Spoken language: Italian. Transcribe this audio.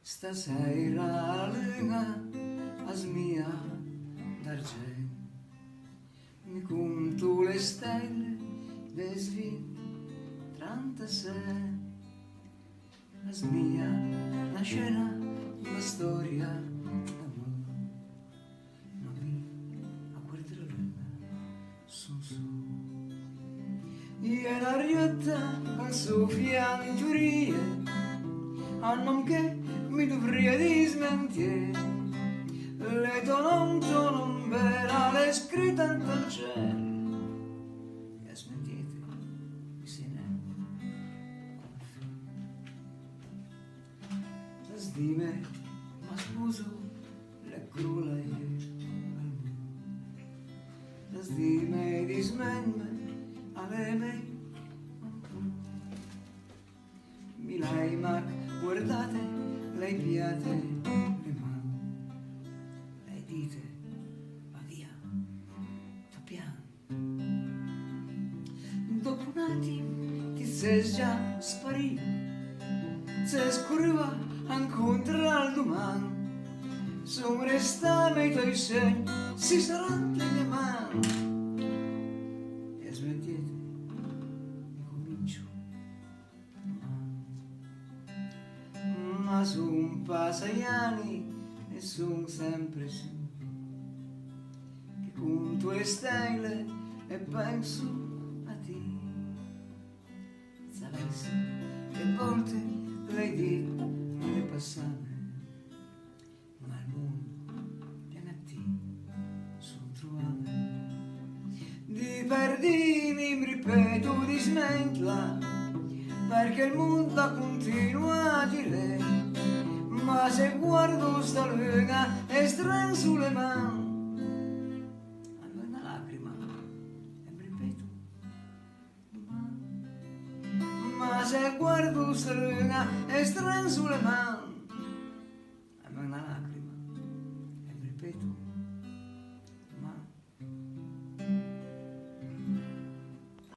Stasera la luna asmia d'argent, mi conto le stelle des 36, asmia una scena, una storia d'amore, ma mi a guardare la luna son su. E la rietta al suo fianturia, a non che mi dovrei smentire, le tonon vera le scritte al cielo, e smentite mi se ne la stime ma sposo le crule la stime di smenme alle me mi lei ma guardate lei piate le mani, lei dite va via tu piano, dopo un attimo ti sei già sparito, se scorreva incontra al domani, sono restati i tuoi segni si saranno le mani e smettete comincio ma son passati anni e son sempre su che conto le stelle e penso a te, sapessi che volte lei detto le passate, ma il mondo piano a te son trovate di perdini mi ripeto di smentla perché il mondo continua a dire, ma se guardo sta luna e stran sulle mani, hanno una lacrima e mi ripeto domani, ma se guardo sta luna e stran sulle mani